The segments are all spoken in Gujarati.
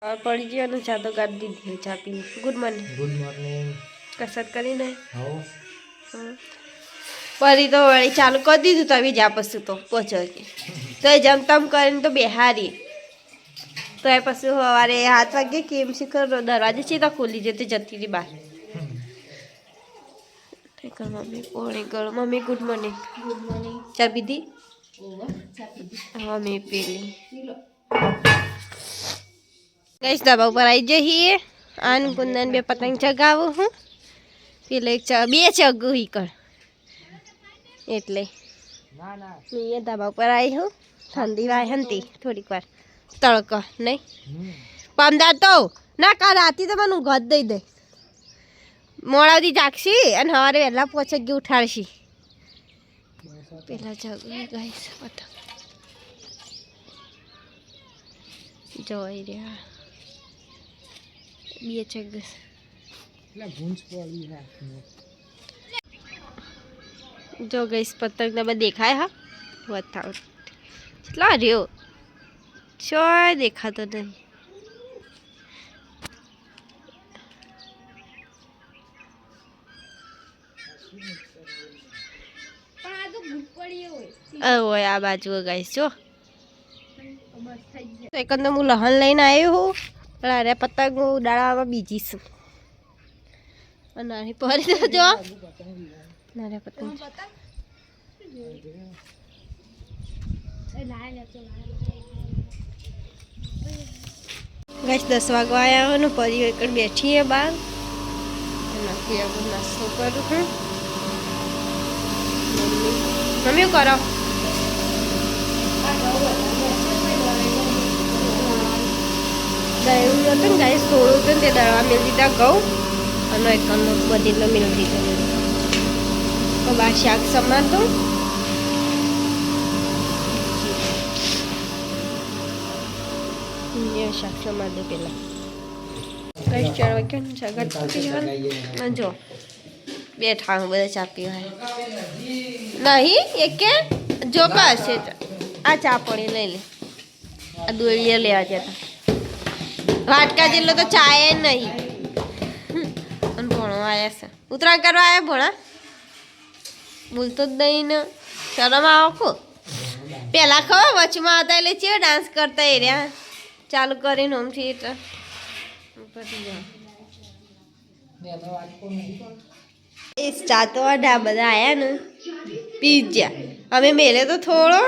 और पड़ी गया ना चा तो कर दी थी चा P good morning. Good morning. कसरत करी नहीं हाँ परी तो वही चालू कर दी तो अभी जा पसु तो पहुँचो के तो ये जम तम कर तो बिहारी तो ये पसु हमारे हाथ वागे केम से कर दरवाजे सीधा खोली जेते जती रही बाहर कर मम्मी पोणी कर मम्मी गुड मॉर्निंग चा पी दी मम्मी पी ली गैस दबा पर आई जइए आन कुंदन बे पतंग चगावू हूँ પેલે બે ચગું હી કર એટલે મેં ધાબા ઉપર આવી હું ઠંડી વાય હંતી થોડીક વાર તડકો નહીં પમદાર તો ના કાલ રાતી તો મને ઊંઘ જ દઈ દે મોડાથી જાગશી અને સવારે વહેલા પોચકી ઉઠાડશી પેલા જગું ગાઈસ પતંગ જોઈ રહ્યા બે ચગ जो गई पतंग ने मैं देखा है हाँ बताओ चला रही चो देखा तो नहीं आ बाजू गई चो एक मु लहन लईने आई हूँ अरे पतंग उड़ाड़ा बीजी छू नानी परी तो जो नारे पतंग गैस 10 वागो आया हो न परी एक बैठी है बाहर नाश्तो करूँ हूँ मम्मी करो गए गैस थोड़ू तो दड़वा मिल दीता घઉં અને એક બધી મિલ દીધો તો બાર શાક સમાર દો શાક સમાર દે પેલા કઈ ચાર વાગ્યા ને શાક પીવા જો બે ઠાંગ બધા ચા પીવા નહીં એક કે જો કશે આ ચા પાણી લઈ લે આ દોડીએ લેવા જતા વાટકા જેટલો તો ચાય નહીં ભણવા આવ્યા છે ઉતરાણ કરવા આવ્યા ભણા બોલતો જ નહીં ને શરમ આવો પેલા ખબર વચમાં હતા એટલે ચેવો ડાન્સ કરતા એ રહ્યા ચાલુ કરીને હોમ થિયેટર એ ચાતો આ બધા આવ્યા ને પીઝા અમે મેલે તો થોડો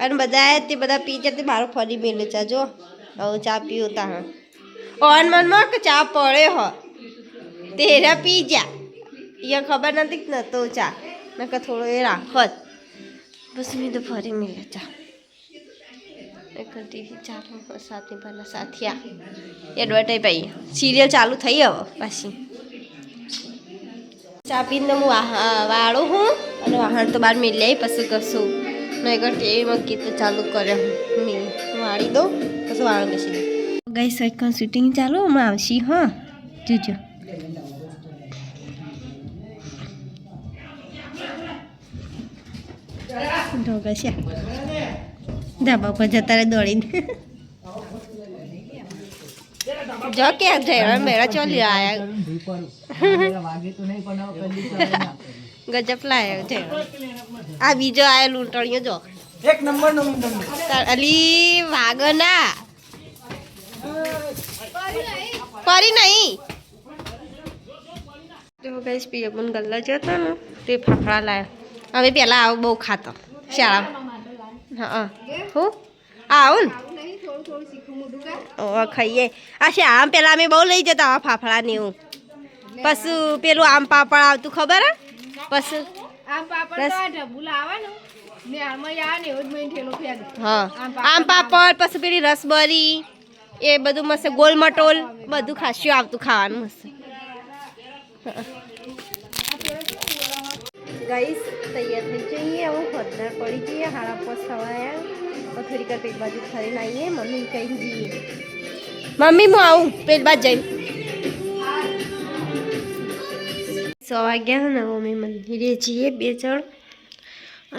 અને બધા આવ્યા તે બધા પીઝા તે મારો ફરી મેલે ચા જો હવે ચા પીવતા હા ઓન મનમાં કે ચા પડે હો तेरा पीजा ये खबर नहीं न तो चा मैं का थोड़ा ये राखत बस मैं तो फरी मिले चा एक टीवी चालू साथ में पहला साथिया एडवर्टाइज पाई सीरियल चालू थई अब पाછી चा पीने मु वाळो हूँ અને વાહણ તો બાર મિલ લે પછી કશું નહીં કર ટીવી માં ગીત ચાલુ કર્યો મે વાળી દો પછી વાળો બેસી દો ગાઈસ એક શૂટિંગ ચાલુ માં આવશી હા જોજો ढोगा से ढाबा पर जता रहे दौड़ी जो क्या थे मेरा चल आया गजब लाया थे आ बीजो आया लूंटड़ियो जो एक नंबर अली वागना परी नहीं जो गाइस पी अपन गल्ला जता ना ते फाफड़ा लाया अभी पहला आओ बहु खाता शाला हाँ हो आओ ओ खाइए अच्छा आम पहला में बहु लई जता फाफड़ा ने पशु पेलू आम पापड़ आवतु खबर है पशु आम पापड़ तो ढबुला आवा ने आमा या ने ओज में ठेलो फेर हाँ आम पापड़ पशु पेली रसबरी ए બધું મસ્ત ગોલ મટોલ બધું ખાસ્યું આવતું ખાવાનું મસ્ત गाइस तैयार થઈ જઈએ હું ખોદના પડી જઈએ હાડા પોસ થવાયા તો થોડી કર પેટ બાજુ ફરીને આવીએ મમ્મી કઈ જઈએ મમ્મી હું આવું પેટ બાજુ જઈ 100 વાગ્યા ને મમ્મી મંદિરે જઈએ બે જણ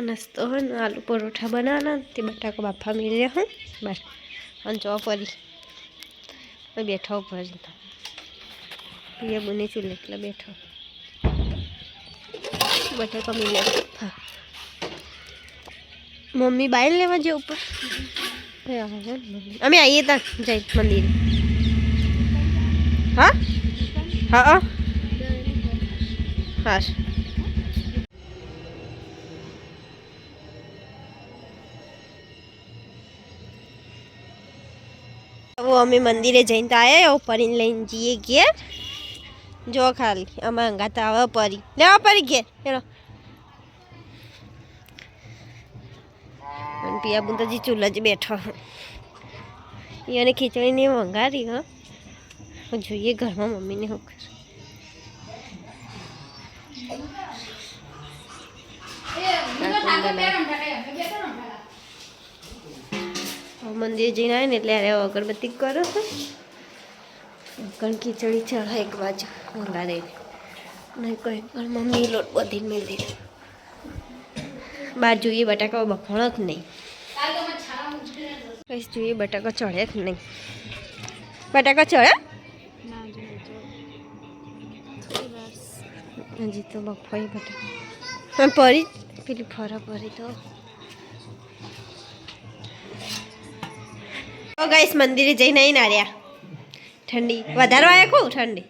નાસ્તો હોય ને આલુ પરોઠા બનાવવાના તે બટાકા બાફા મેળ્યા હું બસ અને ચો પરી બેઠો ઉપર પિયા બને ચૂલે એટલે બેઠો બટાકા મિલે હા મમ્મી બાઈલ લેવા જે ઉપર અમે આવીએ ત્યાં જય મંદિર હા હા હા હવે અમે મંદિરે જઈને તો આવ્યા પરીને લઈને જઈએ ઘેર જો ખાલી અમે અંગાતા આવે પરી લેવા પરી ઘેર ચલો અને પિયા બુંદાજી ચૂલા જ બેઠો એને ખીચડીને વંગારી હા જોઈએ ઘરમાં મમ્મીને શું કરે મંદિર જઈને આવે ને એટલે અરે અગરબત્તી કરો છો કણ ખીચડી ચઢા એક બાજુ વંગારે નહીં કઈ પણ મમ્મી લોટ બધી મેળ દીધો બહાર જોઈએ બટાકા બફાણો જ નહીં કઈ જોઈએ બટાકા ચડે જ નહીં બટાકા ચડે હજી તો બફાઈ બટાકા પરી પેલી ફરા પરી તો ગાઈસ મંદિરે જઈને આવીને આવ્યા ઠંડી વધારે આવે કહું ઠંડી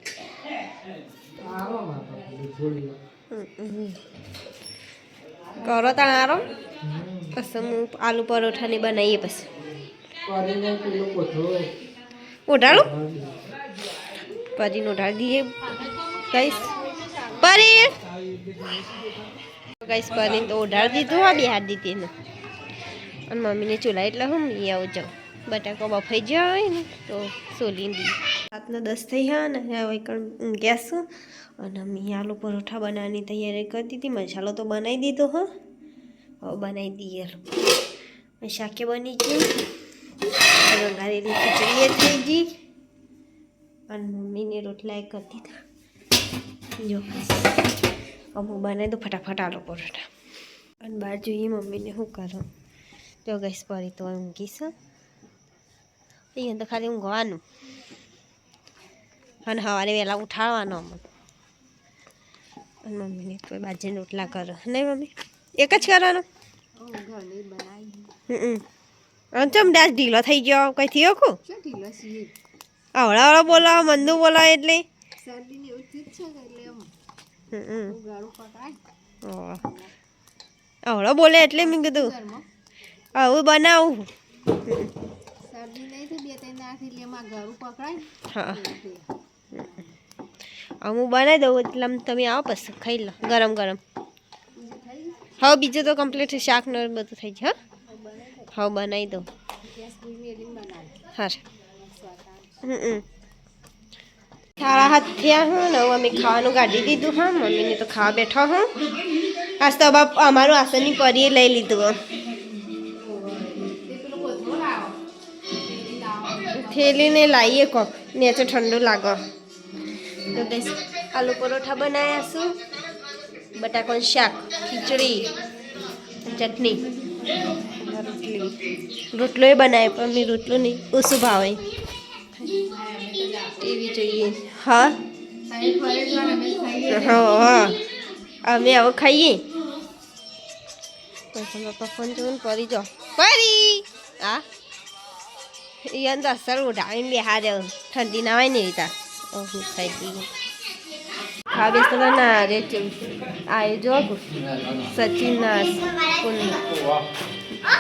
કરો તાણ આરો પછી હું આલુ પરોઠાની બનાવીએ પછી ઉઢાડું પરીને ઉઢાડી દઈએ ગાઈસ પરી ગાઈસ પરીને તો ઉઢાડી દીધું હા બિહાર દીધી એને અને મમ્મીને ચૂલા એટલે હું આવું જાઉં બટાકો બફાઈ જાય ને તો સોલીને દીધી 7:10 થઈ ગયા ને હવે ગેસ અને મેં આલુ પરોઠા બનાવવાની તૈયારી કરી દીધી મસાલો તો બનાવી દીધો હા હવે બનાવી દઈએ શાકે બની ગયું વઘારેલી ખીચડી થઈ ગઈ અને મમ્મીને રોટલા કરી દીધા જો હું બનાવી દઉં ફટાફટ આલુ પરોઠા અને બહાર જોઈએ મમ્મીને શું કરો જો ગઈશ પરી તો ઊંઘીશ અહીંયા તો ખાલી ઊંઘવાનું અને સવારે વહેલા ઉઠાડવાનો અમને અને મમ્મીને તો બાજરીના રોટલા કરો નહીં મમ્મી એક જ કરવાનો ચમ દાસ ઢીલો થઈ ગયો કઈ થયો કુ આવડા બોલાવો મંદુ બોલાવો એટલે આવડો બોલે એટલે મેં કીધું આવું બનાવું હા હું બનાવી દઉં એટલે તમે આવો પછી ખાઈ લો ગરમ ગરમ હવે બીજું તો કમ્પ્લીટ શાક ને બધું થઈ જાય હા બનાવી દઉં હા સારા હાથ થયા હું ને અમે ખાવાનું કાઢી દીધું હા મમ્મીને તો ખાવા બેઠો હું આજ તો બાપ અમારું આસનની પરીએ લઈ લીધું થેલીને લાવીએ કોક નેચે ઠંડુ લાગો તો ગઈસ આલુ પરોઠા બનાવ્યા છું બટાકાનું શાક ખીચડી ચટણી રોટલી રોટલો એ બનાવે પણ મેં રોટલો નહીં ઓછું ભાવે એવી જોઈએ હા હા અમે હવે ખાઈએ પછી પપ્પા ફોન જોઈને પરી જાઓ પરી હા એને તો અસર ઉડાવીને બિહાર ઠંડી ના હોય ને એવી તાર ખાઈ દઈએ ખા બેસતો ના રે આવ્યો જો સચિન ના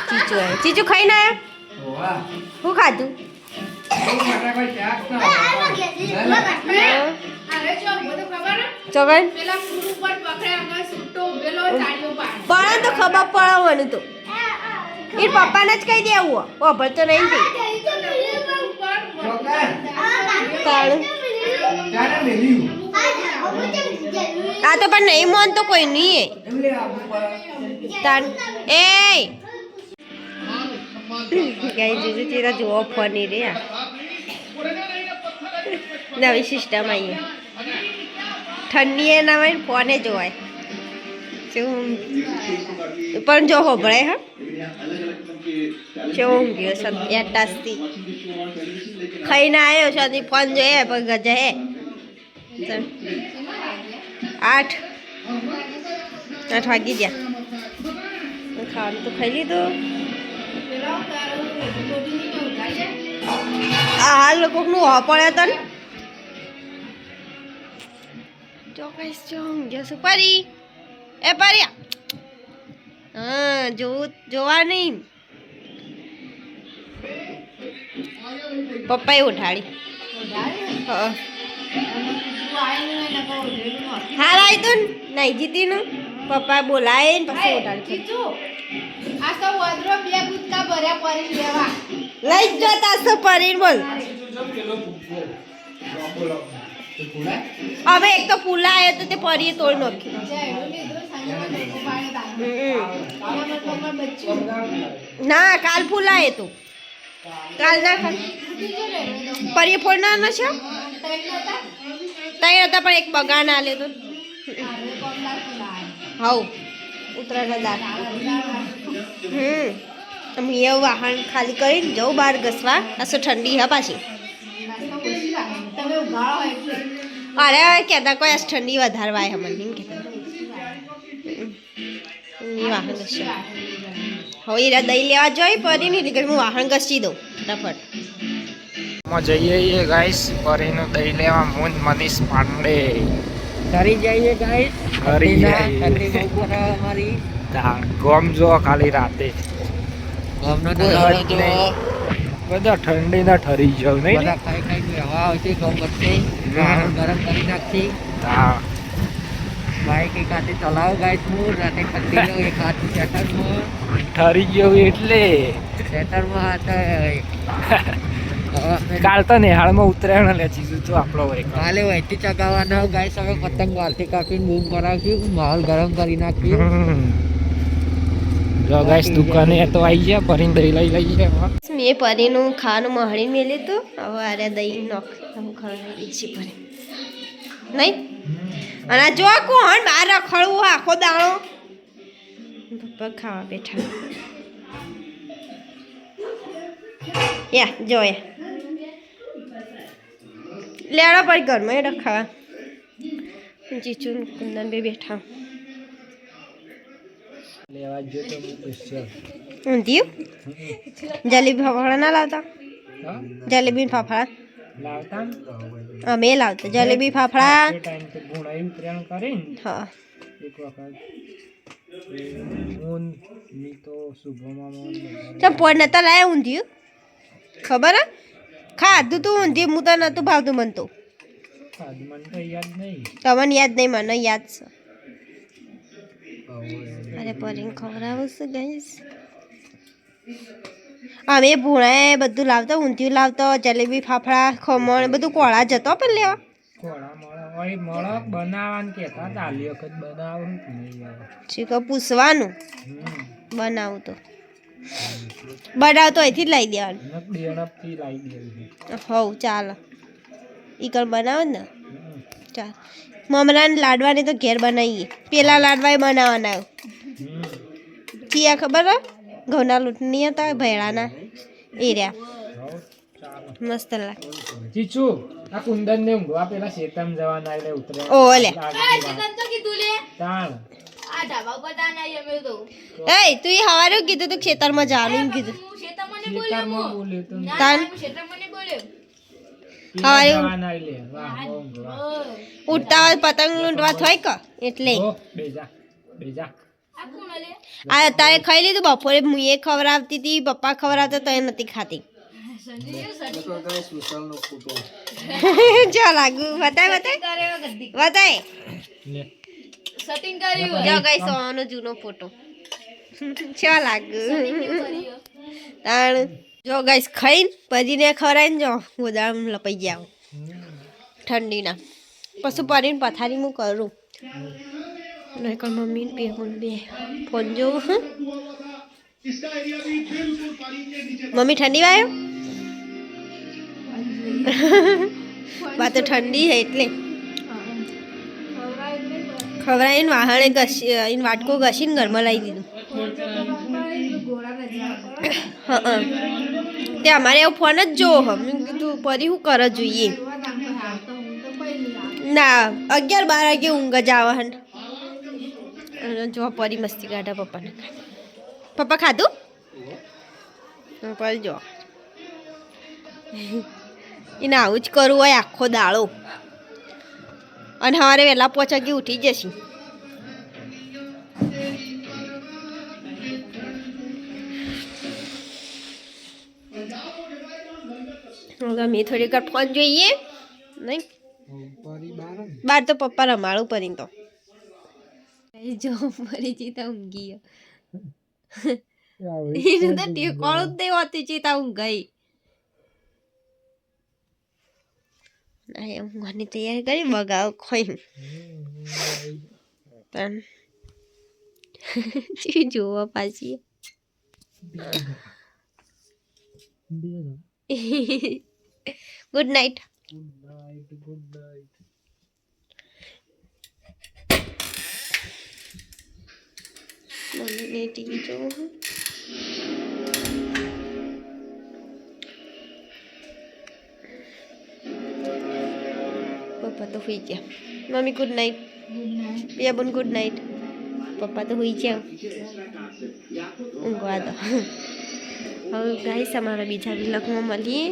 ચીચુ આવ્યો ચીચુ ખાઈને આવ્યો શું ખાધું ચોગન પણ તો ખબર પડવાનું તો એ પપ્પાને જ કહી દેવું ખબર તો નહીં દે આ તો પણ નહીં મોન તો કોઈ નહીં તાન એ ગાઈ જોજો તેરા જોવો ફોની રે નવી સિસ્ટમ આવી ઠંડી એ ના હોય ફોને જોવાય પણ જો હોભળાય હા કેવો ઊંઘ્યો સબ 8 તાસથી ખાઈને આવ્યો શાંતિ ફોન જોઈએ પણ ગજા હે 8 વાગી ગયા ખાવાનું તો ખાઈ લીધું આ હાલ કોકનું હો પડ્યો તને ચોક્કસ જશું પરી એ પર્યા હા જોવા નહીં પપ્પાએ ઉઠાડી હા હાલ આવી તું નહીં જીતી નું પપ્પા બોલાય ને પછી ઉઠાડી આ તો વદરો બે ગુટકા ભર્યા પરી લેવા લઈ જ જતા તો પરીને બોલ હવે એક તો પુલા આવ્યો તો તે પરીએ તોડ નાખ્યું ના કાલ ફૂલાય તું કાલ ના પરીએ ફોડનાર ન છે તૈયાર હતા પણ એક બગા ના લે તો હાઉ ઉત્તરાયણ દાળ અમે એવું વાહન ખાલી કરીને જવું બહાર ઘસવા આ શું ઠંડી હા પાછી અરે કહેતા કોઈ આ ઠંડી વધારે વાય અમને નહીં કહેતા વાહન ઘસી હવે એરા દહીં લેવા જોઈ પરી નહીં એટલે હું વાહન ઘસી દઉં ફટાફટ જઈએ ગાઈસ પરીનું દહીં લેવા હું મનીષ પાંડે કરી જઈએ ગાઈસ કરી ઠંડી બહુ પડે અમારી ગોમ જો ખાલી રાતે ગમનો બધા ઠંડી ના ઠરી જાવ નહીં બધા ખાઈ ખાઈ હવા આવતી ગમ વચ્ચે ગરમ કરી નાખતી હા બાઈક એક હાથે ચલાવ ગાઈસ હું રાતે ઠંડીનો એક હાથ શેટરમાં ઠરી ગયો એટલે હાથ કાલ તો નેહાળમાં ઉતરાયણ લે ચીજું તો આપણો હોય કાલે વહેતી ચગાવવાના ગાઈસ હવે પતંગ વાલથી કાપીને બૂમ કરાવ્યું માહોલ ગરમ કરી નાખ્યું જો ગાઈસ દુકાને તો આવી ગયા પરીને દહીં લઈ લઈએ મેં પરીનું ખાવાનું મહળીને મેલ્યું હતું હવે આરે દહીં નોખું ખવડાવી છે પરી નહીં અને જો કોણ બહાર રખડવું આખો દાણો પપ્પા ખાવા બેઠા યા જોયા લેડા પર ઘરમાં એ રખાવા ચીચુ કુંદન બે બેઠા લેવા જો તો સ્પેશિયલ ઊંધિયું જલેબી ફાફડા ના લાવતા જલેબી ફાફડા લાવતા અમે લાવતા જલેબી ફાફડા ટાઈમ તો ગુણાઈ ઉતરાયણ કરીને હા એક વખત મોન ની તો શુભમાં મોન ચમ પોડ નતા લાયા ઊંધિયું ખબર હે ખાધું તું ઊંધિયું હું તો નતું ભાવતું મને તો મને તો યાદ નહીં તમને યાદ નહીં મને યાદ છે અરે પરીને ખવડાવું છું ગાઈસ અમે ભૂણાએ બધું લાવતો ઊંધિયું લાવતો જલેબી ફાફડા ખમણ બધું કોળા જતો પણ લેવા કોળા મોળા હોય મોળા બનાવવાનું કહેતા હતા આલી વખત બનાવું નહીં આવે શીખો પૂછવાનું બનાવું તો બનાવ તો અહીંથી જ લાવી દેવાનું દેણપથી લાવી દેવી હવ ચાલો ઈકળ બનાવો ને ચાલ મમરાને લાડવાની તો ઘેર બનાવીએ પેલા લાડવા બનાવવાના ચિયા ખબર હે ઘઉંના લોટ નહીં હતા ભેળાના એ રહ્યા મસ્ત લાગે ચીચુ આ કુંદન ને ઊંઘવા પેલા શેતમ જવાના એટલે ઉતરે ઓ લે તાણ આ ઢાબા પર તા નહીં અમે તો એ તું હવારે કીધું તું ખેતરમાં જવાનું એમ કીધું શેતા મને શેતરમાં બોલે તો તાન શેતા મને બોલ્યો હવારે જવાના એટલે વાહ ઊંઘવા ઉઠતા હોય પતંગ લૂંટવા થાય કે એટલે બેજા બેજા આ કોણ લે આ અત્યારે ખાઈ લીધું બપોરે મુએ ખવડાવતી હતી પપ્પા ખવડાવતા તો એ નથી ખાતી જો લાગુ બતાય બતાય બતાય લે સેટિંગ કર્યું જો ગઈ સોનો જૂનો ફોટો ચા લાગુ તાણ જો ગાઈસ ખાઈને પરીને ખવડાવીને જો ગોદામ લપાઈ ગયા ઠંડીના પછી પરીને પથારી હું કરું નહીં કર મમ્મી બે ફોન જોઉં મમ્મી ઠંડી વાયો બા તો ઠંડી હે એટલે ખવડાવીને વાહણે ઘસી એને વાટકો ઘસીને ઘરમાં લાવી દીધું હા તે અમારે એવો ફોન જ જોવો મેં કીધું પરી શું કરે જોઈએ ના 11-12 વાગે ઊંઘ જ આવે હન અને જો પરી મસ્તી કાઢે પપ્પાને પપ્પા ખાધું પરી જો એને આવું જ કરવું હોય આખો દાડો અને સવારે વહેલા 5 વાગે ઉઠી જશે મેં થોડીક વાર ફોન જોઈએ નહીં બાર તો પપ્પા રમાડું પરી તો જો ફરી ચીતા ઊંઘી એને તો ટેકોળું જ નહીં હોતી ચીતા ઊંઘાઈ ઊંઘવાની તૈયારી કરી બગાવ ખોઈ જોવા પાછી ગુડ નાઇટ મમ્મીને ટીવી જોવું પપ્પા તો સુઈ ગયા મમ્મી ગુડ નાઇટ પિયા બોન ગુડ નાઇટ પપ્પા તો સુઈ ગયા ઊંઘવા દો હવે ગાઈસ અમારા બીજા વિલોગમાં મળીએ